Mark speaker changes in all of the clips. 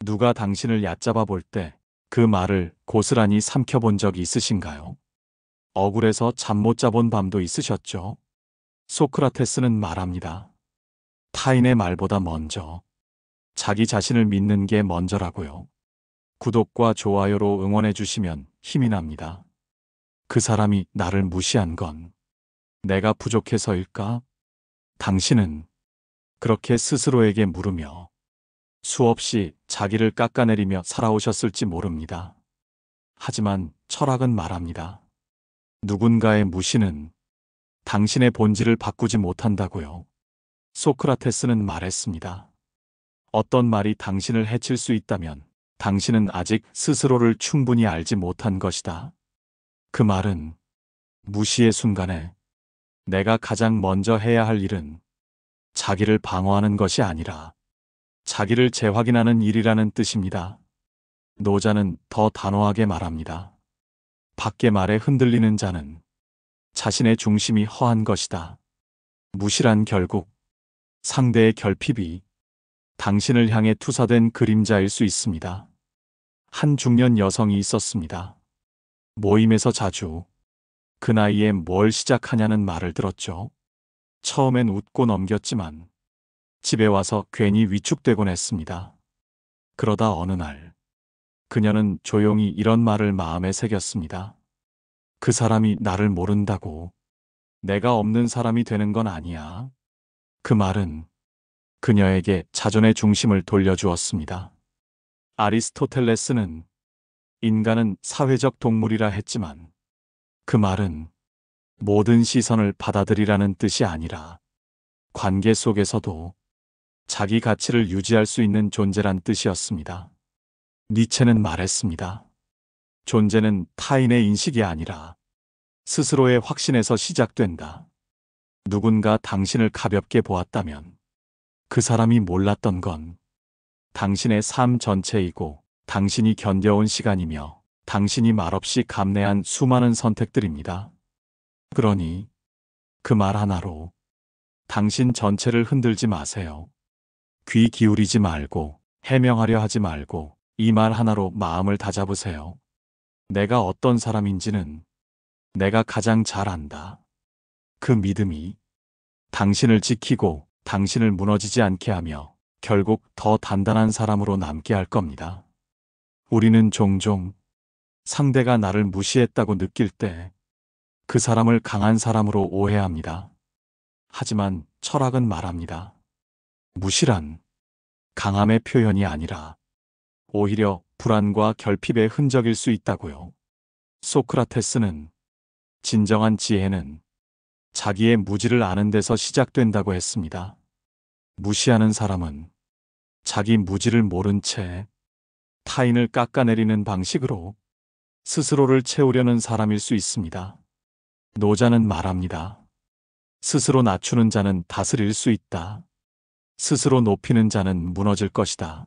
Speaker 1: 누가 당신을 얕잡아 볼 때 그 말을 고스란히 삼켜본 적이 있으신가요? 억울해서 잠 못 자본 밤도 있으셨죠? 소크라테스는 말합니다. 타인의 말보다 먼저 자기 자신을 믿는 게 먼저라고요. 구독과 좋아요로 응원해 주시면 힘이 납니다. 그 사람이 나를 무시한 건 내가 부족해서일까? 당신은 그렇게 스스로에게 물으며 수없이 자기를 깎아내리며 살아오셨을지 모릅니다. 하지만 철학은 말합니다. 누군가의 무시는 당신의 본질을 바꾸지 못한다고요. 소크라테스는 말했습니다. 어떤 말이 당신을 해칠 수 있다면 당신은 아직 스스로를 충분히 알지 못한 것이다. 그 말은 무시의 순간에 내가 가장 먼저 해야 할 일은 자기를 방어하는 것이 아니라 자기를 재확인하는 일이라는 뜻입니다. 노자는 더 단호하게 말합니다. 밖의 말에 흔들리는 자는 자신의 중심이 허한 것이다. 무시란 결국 상대의 결핍이 당신을 향해 투사된 그림자일 수 있습니다. 한 중년 여성이 있었습니다. 모임에서 자주 그 나이에 뭘 시작하냐는 말을 들었죠. 처음엔 웃고 넘겼지만 집에 와서 괜히 위축되곤 했습니다. 그러다 어느 날 그녀는 조용히 이런 말을 마음에 새겼습니다. 그 사람이 나를 모른다고 내가 없는 사람이 되는 건 아니야. 그 말은 그녀에게 자존의 중심을 돌려주었습니다. 아리스토텔레스는 인간은 사회적 동물이라 했지만 그 말은 모든 시선을 받아들이라는 뜻이 아니라 관계 속에서도 자기 가치를 유지할 수 있는 존재란 뜻이었습니다. 니체는 말했습니다. 존재는 타인의 인식이 아니라 스스로의 확신에서 시작된다. 누군가 당신을 가볍게 보았다면 그 사람이 몰랐던 건 당신의 삶 전체이고 당신이 견뎌온 시간이며 당신이 말없이 감내한 수많은 선택들입니다. 그러니 그 말 하나로 당신 전체를 흔들지 마세요. 귀 기울이지 말고 해명하려 하지 말고 이 말 하나로 마음을 다잡으세요. 내가 어떤 사람인지는 내가 가장 잘 안다. 그 믿음이 당신을 지키고 당신을 무너지지 않게 하며 결국 더 단단한 사람으로 남게 할 겁니다. 우리는 종종 상대가 나를 무시했다고 느낄 때 그 사람을 강한 사람으로 오해합니다. 하지만 철학은 말합니다. 무시란 강함의 표현이 아니라 오히려 불안과 결핍의 흔적일 수 있다고요. 소크라테스는 진정한 지혜는 자기의 무지를 아는 데서 시작된다고 했습니다. 무시하는 사람은 자기 무지를 모른 채 타인을 깎아내리는 방식으로 스스로를 채우려는 사람일 수 있습니다. 노자는 말합니다. 스스로 낮추는 자는 다스릴 수 있다. 스스로 높이는 자는 무너질 것이다.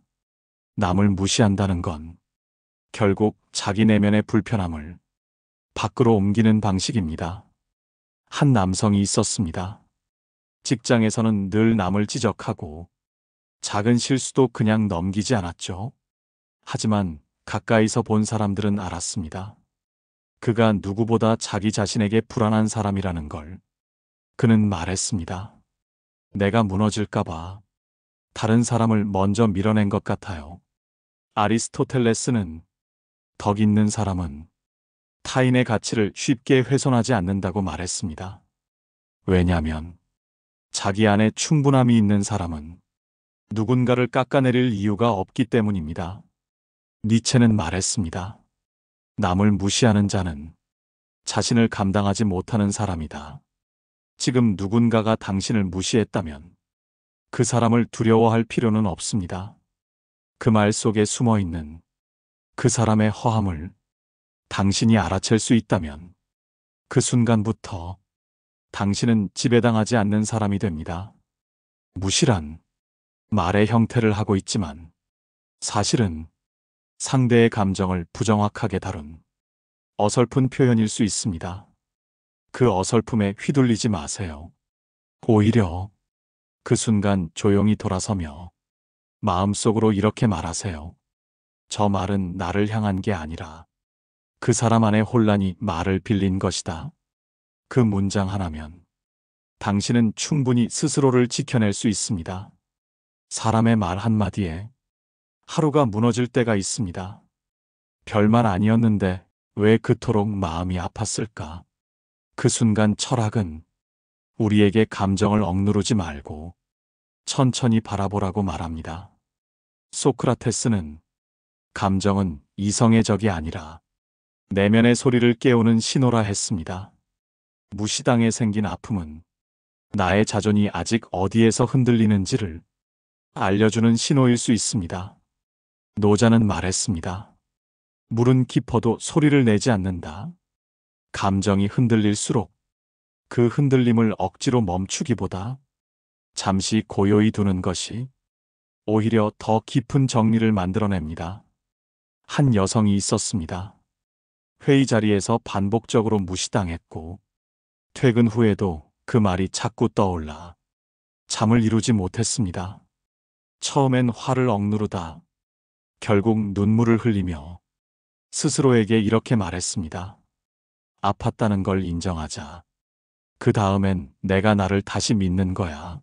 Speaker 1: 남을 무시한다는 건 결국 자기 내면의 불편함을 밖으로 옮기는 방식입니다. 한 남성이 있었습니다. 직장에서는 늘 남을 지적하고 작은 실수도 그냥 넘기지 않았죠. 하지만 가까이서 본 사람들은 알았습니다. 그가 누구보다 자기 자신에게 불안한 사람이라는 걸. 그는 말했습니다. 내가 무너질까봐 다른 사람을 먼저 밀어낸 것 같아요. 아리스토텔레스는 덕 있는 사람은 타인의 가치를 쉽게 훼손하지 않는다고 말했습니다. 왜냐하면 자기 안에 충분함이 있는 사람은 누군가를 깎아내릴 이유가 없기 때문입니다. 니체는 말했습니다. 남을 무시하는 자는 자신을 감당하지 못하는 사람이다. 지금 누군가가 당신을 무시했다면 그 사람을 두려워할 필요는 없습니다. 그 말 속에 숨어 있는 그 사람의 허함을 당신이 알아챌 수 있다면 그 순간부터 당신은 지배당하지 않는 사람이 됩니다. 무시란 말의 형태를 하고 있지만 사실은 상대의 감정을 부정확하게 다룬 어설픈 표현일 수 있습니다. 그 어설픔에 휘둘리지 마세요. 오히려 그 순간 조용히 돌아서며 마음속으로 이렇게 말하세요. 저 말은 나를 향한 게 아니라 그 사람 안의 혼란이 말을 빌린 것이다. 그 문장 하나면 당신은 충분히 스스로를 지켜낼 수 있습니다. 사람의 말 한마디에 하루가 무너질 때가 있습니다. 별말 아니었는데 왜 그토록 마음이 아팠을까? 그 순간 철학은 우리에게 감정을 억누르지 말고 천천히 바라보라고 말합니다. 소크라테스는 감정은 이성의 적이 아니라 내면의 소리를 깨우는 신호라 했습니다. 무시당해 생긴 아픔은 나의 자존이 아직 어디에서 흔들리는지를 알려주는 신호일 수 있습니다. 노자는 말했습니다. 물은 깊어도 소리를 내지 않는다. 감정이 흔들릴수록 그 흔들림을 억지로 멈추기보다 잠시 고요히 두는 것이 오히려 더 깊은 정리를 만들어냅니다. 한 여성이 있었습니다. 회의 자리에서 반복적으로 무시당했고 퇴근 후에도 그 말이 자꾸 떠올라 잠을 이루지 못했습니다. 처음엔 화를 억누르다 결국 눈물을 흘리며 스스로에게 이렇게 말했습니다. 아팠다는 걸 인정하자. 그 다음엔 내가 나를 다시 믿는 거야.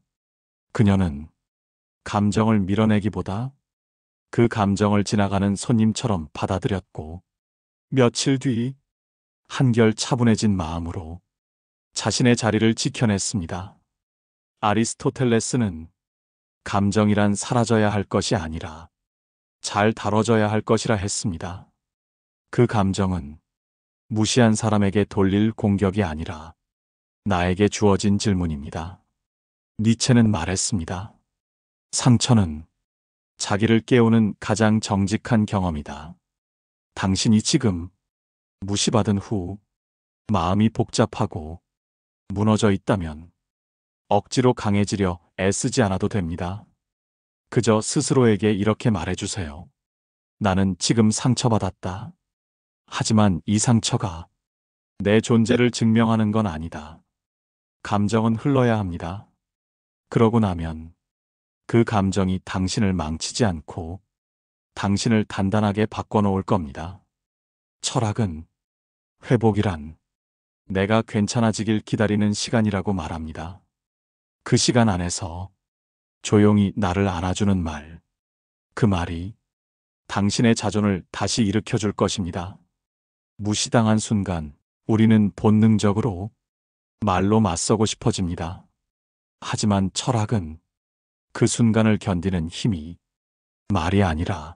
Speaker 1: 그녀는 감정을 밀어내기보다 그 감정을 지나가는 손님처럼 받아들였고 며칠 뒤 한결 차분해진 마음으로 자신의 자리를 지켜냈습니다. 아리스토텔레스는 감정이란 사라져야 할 것이 아니라 잘 다뤄져야 할 것이라 했습니다. 그 감정은 무시한 사람에게 돌릴 공격이 아니라 나에게 주어진 질문입니다. 니체는 말했습니다. 상처는 자기를 깨우는 가장 정직한 경험이다. 당신이 지금 무시받은 후 마음이 복잡하고 무너져 있다면 억지로 강해지려 애쓰지 않아도 됩니다. 그저 스스로에게 이렇게 말해주세요. 나는 지금 상처받았다. 하지만 이 상처가 내 존재를 증명하는 건 아니다. 감정은 흘러야 합니다. 그러고 나면 그 감정이 당신을 망치지 않고 당신을 단단하게 바꿔놓을 겁니다. 철학은 회복이란 내가 괜찮아지길 기다리는 시간이라고 말합니다. 그 시간 안에서 조용히 나를 안아주는 말, 그 말이 당신의 자존을 다시 일으켜줄 것입니다. 무시당한 순간 우리는 본능적으로 말로 맞서고 싶어집니다. 하지만 철학은 그 순간을 견디는 힘이 말이 아니라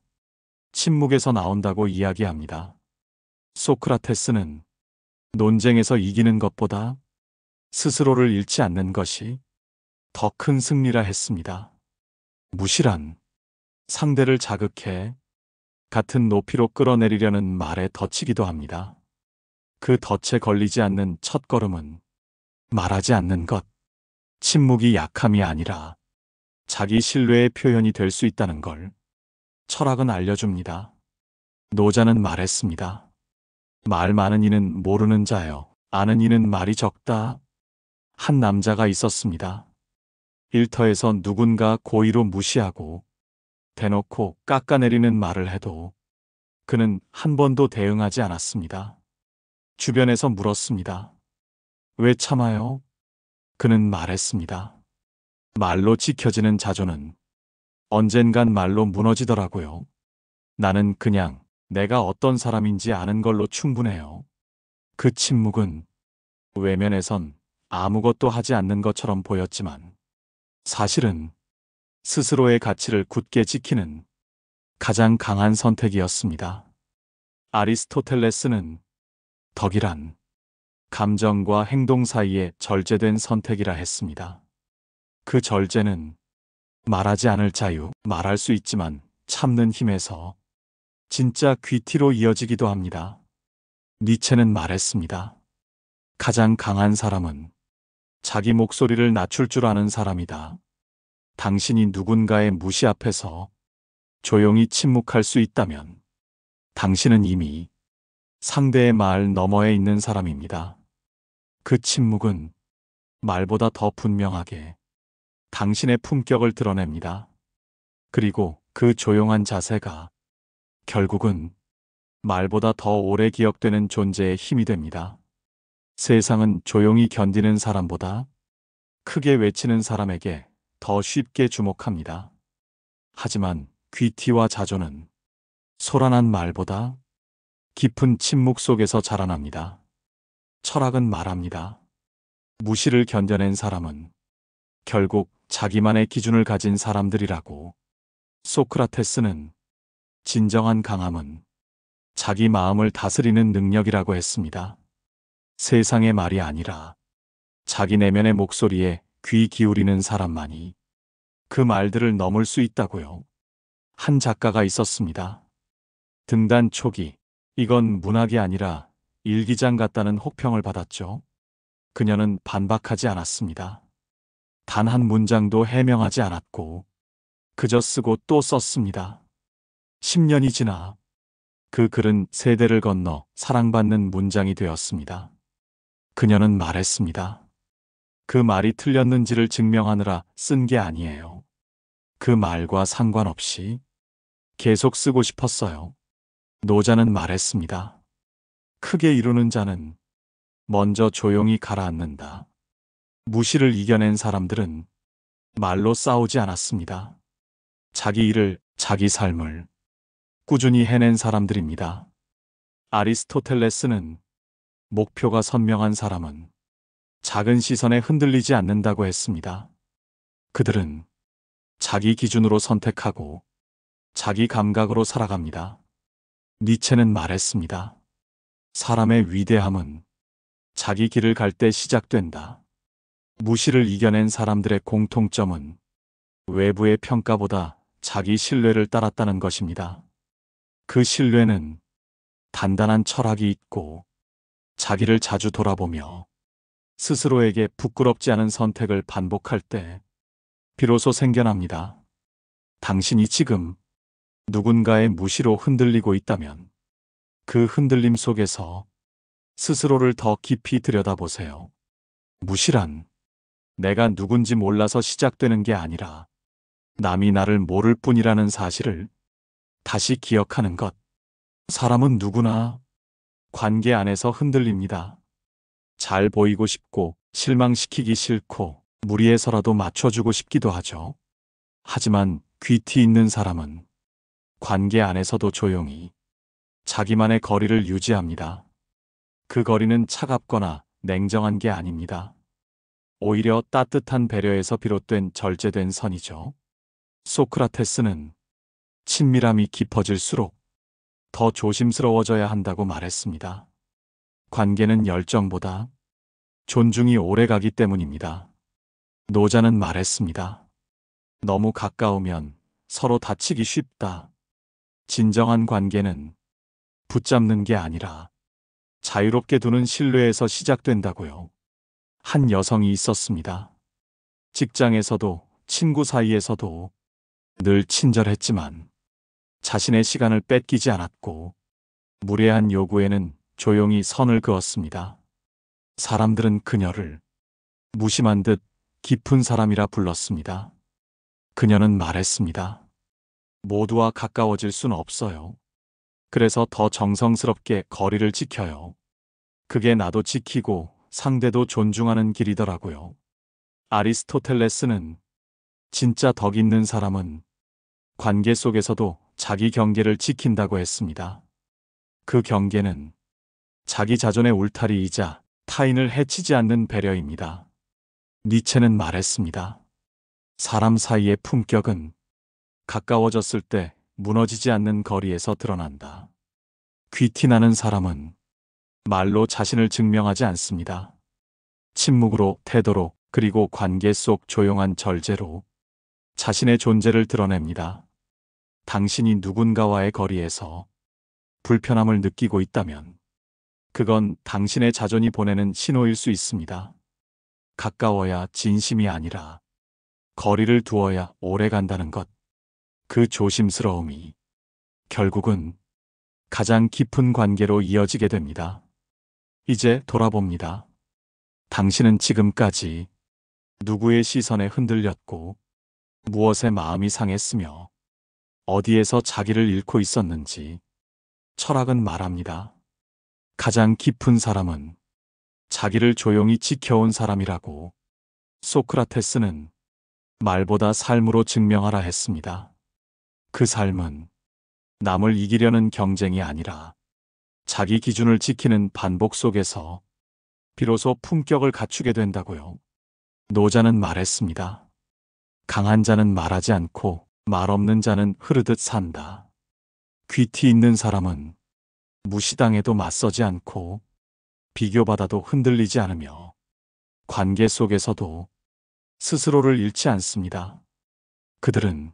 Speaker 1: 침묵에서 나온다고 이야기합니다. 소크라테스는 논쟁에서 이기는 것보다 스스로를 잃지 않는 것이 더 큰 승리라 했습니다. 무시란 상대를 자극해 같은 높이로 끌어내리려는 말에 덧치기도 합니다. 그 덫에 걸리지 않는 첫걸음은 말하지 않는 것, 침묵이 약함이 아니라 자기 신뢰의 표현이 될 수 있다는 걸 철학은 알려줍니다. 노자는 말했습니다. 말 많은 이는 모르는 자요. 아는 이는 말이 적다. 한 남자가 있었습니다. 일터에서 누군가 고의로 무시하고 대놓고 깎아내리는 말을 해도 그는 한 번도 대응하지 않았습니다. 주변에서 물었습니다. 왜 참아요? 그는 말했습니다. 말로 지켜지는 자존은 언젠간 말로 무너지더라고요. 나는 그냥 내가 어떤 사람인지 아는 걸로 충분해요. 그 침묵은 외면에선 아무것도 하지 않는 것처럼 보였지만 사실은 스스로의 가치를 굳게 지키는 가장 강한 선택이었습니다. 아리스토텔레스는 덕이란 감정과 행동 사이에 절제된 선택이라 했습니다. 그 절제는 말하지 않을 자유, 말할 수 있지만 참는 힘에서 진짜 귀티로 이어지기도 합니다. 니체는 말했습니다. 가장 강한 사람은 자기 목소리를 낮출 줄 아는 사람이다. 당신이 누군가의 무시 앞에서 조용히 침묵할 수 있다면 당신은 이미 상대의 말 너머에 있는 사람입니다. 그 침묵은 말보다 더 분명하게 당신의 품격을 드러냅니다. 그리고 그 조용한 자세가 결국은 말보다 더 오래 기억되는 존재의 힘이 됩니다. 세상은 조용히 견디는 사람보다 크게 외치는 사람에게 더 쉽게 주목합니다. 하지만 귀티와 자조는 소란한 말보다 깊은 침묵 속에서 자라납니다. 철학은 말합니다. 무시를 견뎌낸 사람은 결국 자기만의 기준을 가진 사람들이라고. 소크라테스는 진정한 강함은 자기 마음을 다스리는 능력이라고 했습니다. 세상의 말이 아니라 자기 내면의 목소리에 귀 기울이는 사람만이 그 말들을 넘을 수 있다고요. 한 작가가 있었습니다. 등단 초기, 이건 문학이 아니라 일기장 같다는 혹평을 받았죠. 그녀는 반박하지 않았습니다. 단 한 문장도 해명하지 않았고 그저 쓰고 또 썼습니다. 10년이 지나 그 글은 세대를 건너 사랑받는 문장이 되었습니다. 그녀는 말했습니다. 그 말이 틀렸는지를 증명하느라 쓴 게 아니에요. 그 말과 상관없이 계속 쓰고 싶었어요. 노자는 말했습니다. 크게 이루는 자는 먼저 조용히 가라앉는다. 무시를 이겨낸 사람들은 말로 싸우지 않았습니다. 자기 일을, 자기 삶을 꾸준히 해낸 사람들입니다. 아리스토텔레스는 목표가 선명한 사람은 작은 시선에 흔들리지 않는다고 했습니다. 그들은 자기 기준으로 선택하고 자기 감각으로 살아갑니다. 니체는 말했습니다. 사람의 위대함은 자기 길을 갈 때 시작된다. 무시를 이겨낸 사람들의 공통점은 외부의 평가보다 자기 신뢰를 따랐다는 것입니다. 그 신뢰는 단단한 철학이 있고 자기를 자주 돌아보며 스스로에게 부끄럽지 않은 선택을 반복할 때 비로소 생겨납니다. 당신이 지금 누군가의 무시로 흔들리고 있다면 그 흔들림 속에서 스스로를 더 깊이 들여다보세요. 무시란 내가 누군지 몰라서 시작되는 게 아니라 남이 나를 모를 뿐이라는 사실을 다시 기억하는 것. 사람은 누구나 관계 안에서 흔들립니다. 잘 보이고 싶고 실망시키기 싫고 무리해서라도 맞춰주고 싶기도 하죠. 하지만 귀티 있는 사람은 관계 안에서도 조용히 자기만의 거리를 유지합니다. 그 거리는 차갑거나 냉정한 게 아닙니다. 오히려 따뜻한 배려에서 비롯된 절제된 선이죠. 소크라테스는 친밀함이 깊어질수록 더 조심스러워져야 한다고 말했습니다. 관계는 열정보다 존중이 오래가기 때문입니다. 노자는 말했습니다. 너무 가까우면 서로 다치기 쉽다. 진정한 관계는 붙잡는 게 아니라 자유롭게 두는 신뢰에서 시작된다고요. 한 여성이 있었습니다. 직장에서도 친구 사이에서도 늘 친절했지만 자신의 시간을 뺏기지 않았고 무례한 요구에는 조용히 선을 그었습니다. 사람들은 그녀를 무심한 듯 깊은 사람이라 불렀습니다. 그녀는 말했습니다. 모두와 가까워질 순 없어요. 그래서 더 정성스럽게 거리를 지켜요. 그게 나도 지키고 상대도 존중하는 길이더라고요. 아리스토텔레스는 진짜 덕 있는 사람은 관계 속에서도 자기 경계를 지킨다고 했습니다. 그 경계는 자기 자존의 울타리이자 타인을 해치지 않는 배려입니다. 니체는 말했습니다. 사람 사이의 품격은 가까워졌을 때 무너지지 않는 거리에서 드러난다. 귀티나는 사람은 말로 자신을 증명하지 않습니다. 침묵으로, 태도로, 그리고 관계 속 조용한 절제로 자신의 존재를 드러냅니다. 당신이 누군가와의 거리에서 불편함을 느끼고 있다면 그건 당신의 자존이 보내는 신호일 수 있습니다. 가까워야 진심이 아니라 거리를 두어야 오래 간다는 것. 그 조심스러움이 결국은 가장 깊은 관계로 이어지게 됩니다. 이제 돌아봅니다. 당신은 지금까지 누구의 시선에 흔들렸고 무엇에 마음이 상했으며 어디에서 자기를 잃고 있었는지 철학은 말합니다. 가장 깊은 사람은 자기를 조용히 지켜온 사람이라고. 소크라테스는 말보다 삶으로 증명하라 했습니다. 그 삶은 남을 이기려는 경쟁이 아니라 자기 기준을 지키는 반복 속에서 비로소 품격을 갖추게 된다고요. 노자는 말했습니다. 강한 자는 말하지 않고 말 없는 자는 흐르듯 산다. 귀티 있는 사람은 무시당해도 맞서지 않고 비교받아도 흔들리지 않으며 관계 속에서도 스스로를 잃지 않습니다. 그들은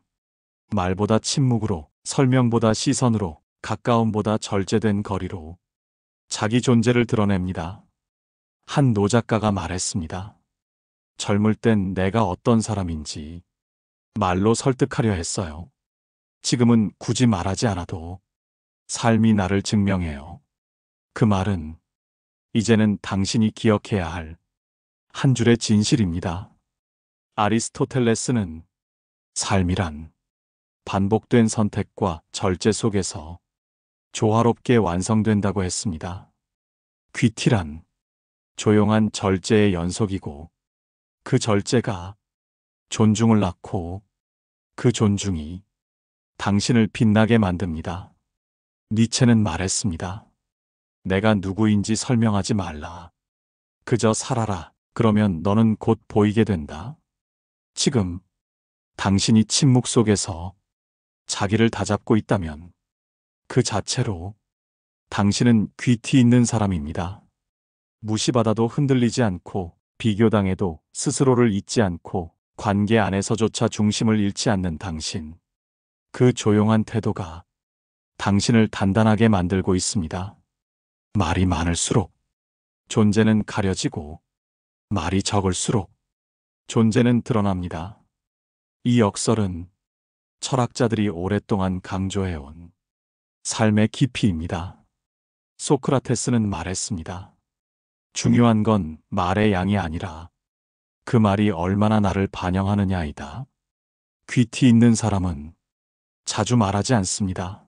Speaker 1: 말보다 침묵으로, 설명보다 시선으로, 가까움보다 절제된 거리로 자기 존재를 드러냅니다. 한 노작가가 말했습니다. 젊을 땐 내가 어떤 사람인지 말로 설득하려 했어요. 지금은 굳이 말하지 않아도 삶이 나를 증명해요. 그 말은 이제는 당신이 기억해야 할 한 줄의 진실입니다. 아리스토텔레스는 삶이란 반복된 선택과 절제 속에서 조화롭게 완성된다고 했습니다. 귀티란 조용한 절제의 연속이고 그 절제가 존중을 낳고 그 존중이 당신을 빛나게 만듭니다. 니체는 말했습니다. 내가 누구인지 설명하지 말라. 그저 살아라. 그러면 너는 곧 보이게 된다. 지금 당신이 침묵 속에서 자기를 다잡고 있다면 그 자체로 당신은 귀티 있는 사람입니다. 무시받아도 흔들리지 않고 비교당해도 스스로를 잊지 않고 관계 안에서조차 중심을 잃지 않는 당신. 그 조용한 태도가 당신을 단단하게 만들고 있습니다. 말이 많을수록 존재는 가려지고 말이 적을수록 존재는 드러납니다. 이 역설은 철학자들이 오랫동안 강조해온 삶의 깊이입니다. 소크라테스는 말했습니다. 중요한 건 말의 양이 아니라 그 말이 얼마나 나를 반영하느냐이다. 귀티 있는 사람은 자주 말하지 않습니다.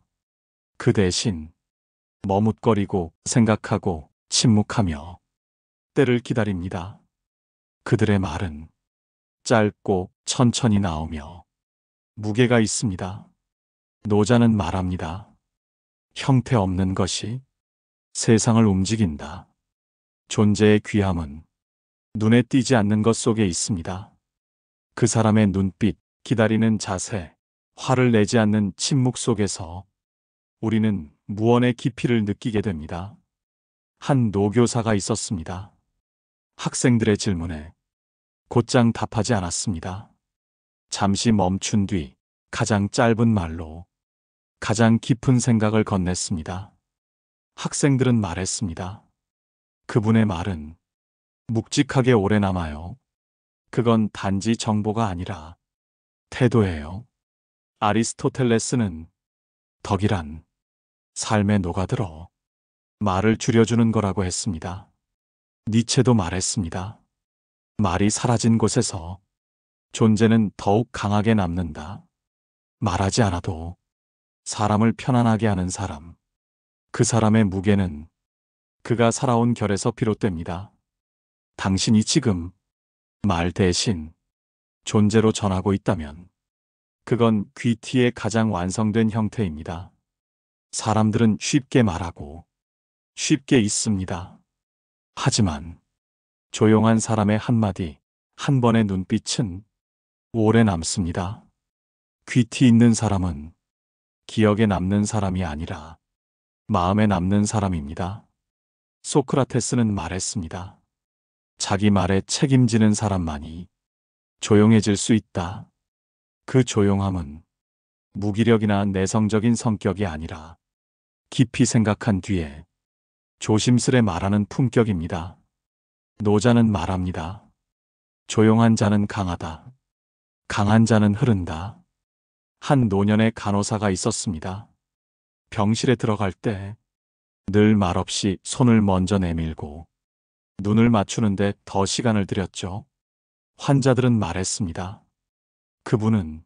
Speaker 1: 그 대신 머뭇거리고 생각하고 침묵하며 때를 기다립니다. 그들의 말은 짧고 천천히 나오며 무게가 있습니다. 노자는 말합니다. 형태 없는 것이 세상을 움직인다. 존재의 귀함은 눈에 띄지 않는 것 속에 있습니다. 그 사람의 눈빛, 기다리는 자세, 화를 내지 않는 침묵 속에서 우리는 무언의 깊이를 느끼게 됩니다. 한 노교사가 있었습니다. 학생들의 질문에 곧장 답하지 않았습니다. 잠시 멈춘 뒤 가장 짧은 말로 가장 깊은 생각을 건넸습니다. 학생들은 말했습니다. 그분의 말은 묵직하게 오래 남아요. 그건 단지 정보가 아니라 태도예요. 아리스토텔레스는 덕이란 삶에 녹아들어 말을 줄여주는 거라고 했습니다. 니체도 말했습니다. 말이 사라진 곳에서 존재는 더욱 강하게 남는다. 말하지 않아도 사람을 편안하게 하는 사람. 그 사람의 무게는 그가 살아온 결에서 비롯됩니다. 당신이 지금 말 대신 존재로 전하고 있다면 그건 귀티의 가장 완성된 형태입니다. 사람들은 쉽게 말하고 쉽게 있습니다. 하지만 조용한 사람의 한마디, 한 번의 눈빛은 오래 남습니다. 귀티 있는 사람은 기억에 남는 사람이 아니라 마음에 남는 사람입니다. 소크라테스는 말했습니다. 자기 말에 책임지는 사람만이 조용해질 수 있다. 그 조용함은 무기력이나 내성적인 성격이 아니라 깊이 생각한 뒤에 조심스레 말하는 품격입니다. 노자는 말합니다. 조용한 자는 강하다. 강한 자는 흐른다. 한 노년의 간호사가 있었습니다. 병실에 들어갈 때 늘 말없이 손을 먼저 내밀고 눈을 맞추는데 더 시간을 들였죠. 환자들은 말했습니다. 그분은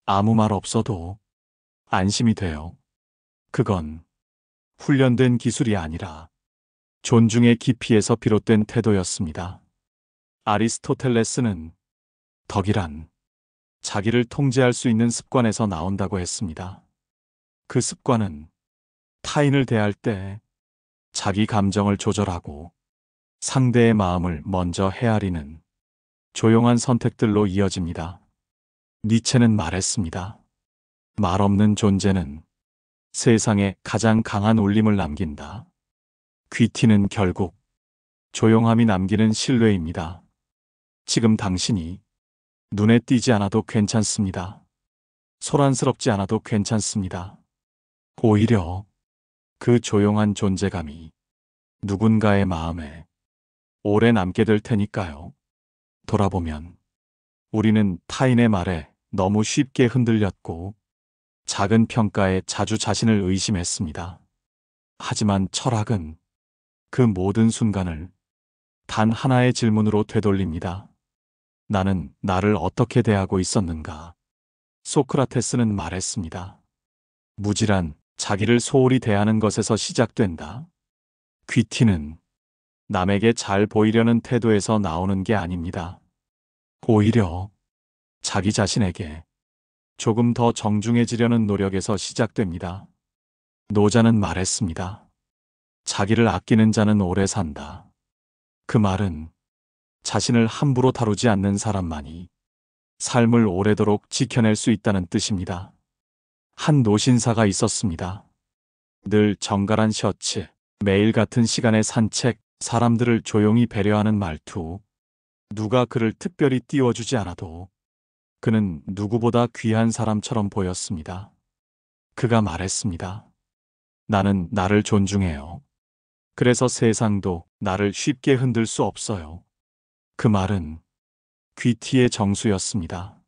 Speaker 1: 아무 말 없어도 안심이 돼요. 그건 훈련된 기술이 아니라 존중의 깊이에서 비롯된 태도였습니다. 아리스토텔레스는 덕이란 자기를 통제할 수 있는 습관에서 나온다고 했습니다. 그 습관은 타인을 대할 때 자기 감정을 조절하고 상대의 마음을 먼저 헤아리는 조용한 선택들로 이어집니다. 니체는 말했습니다. 말 없는 존재는 세상에 가장 강한 울림을 남긴다. 귀티는 결국 조용함이 남기는 신뢰입니다. 지금 당신이 눈에 띄지 않아도 괜찮습니다. 소란스럽지 않아도 괜찮습니다. 오히려 그 조용한 존재감이 누군가의 마음에 오래 남게 될 테니까요. 돌아보면 우리는 타인의 말에 너무 쉽게 흔들렸고 작은 평가에 자주 자신을 의심했습니다. 하지만 철학은 그 모든 순간을 단 하나의 질문으로 되돌립니다. 나는 나를 어떻게 대하고 있었는가? 소크라테스는 말했습니다. 무지란 자기를 소홀히 대하는 것에서 시작된다. 귀티는 남에게 잘 보이려는 태도에서 나오는 게 아닙니다. 오히려 자기 자신에게 조금 더 정중해지려는 노력에서 시작됩니다. 노자는 말했습니다. 자기를 아끼는 자는 오래 산다. 그 말은 자신을 함부로 다루지 않는 사람만이 삶을 오래도록 지켜낼 수 있다는 뜻입니다. 한 노신사가 있었습니다. 늘 정갈한 셔츠, 매일 같은 시간에 산책, 사람들을 조용히 배려하는 말투. 누가 그를 특별히 띄워주지 않아도 그는 누구보다 귀한 사람처럼 보였습니다. 그가 말했습니다. 나는 나를 존중해요. 그래서 세상도 나를 쉽게 흔들 수 없어요. 그 말은 귀티의 정수였습니다.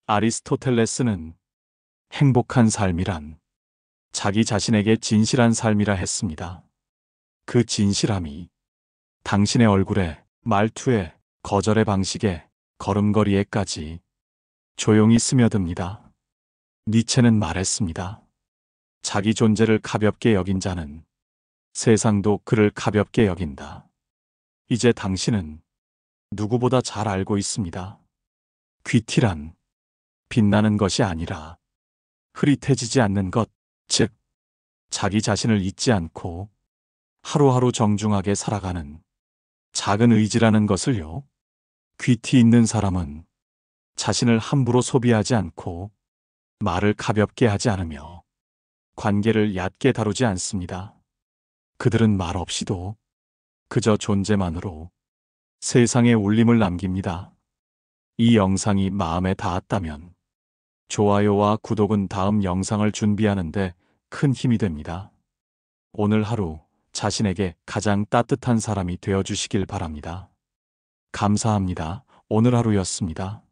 Speaker 1: 아리스토텔레스는 행복한 삶이란 자기 자신에게 진실한 삶이라 했습니다. 그 진실함이 당신의 얼굴에, 말투에, 거절의 방식에, 걸음걸이에까지 조용히 스며듭니다. 니체는 말했습니다. 자기 존재를 가볍게 여긴 자는 세상도 그를 가볍게 여긴다. 이제 당신은 누구보다 잘 알고 있습니다. 귀티란 빛나는 것이 아니라 흐릿해지지 않는 것, 즉 자기 자신을 잊지 않고 하루하루 정중하게 살아가는 작은 의지라는 것을요. 귀티 있는 사람은 자신을 함부로 소비하지 않고 말을 가볍게 하지 않으며 관계를 얕게 다루지 않습니다. 그들은 말 없이도 그저 존재만으로 세상에 울림을 남깁니다. 이 영상이 마음에 닿았다면 좋아요와 구독은 다음 영상을 준비하는데 큰 힘이 됩니다. 오늘 하루 자신에게 가장 따뜻한 사람이 되어주시길 바랍니다. 감사합니다. 오늘 하루였습니다.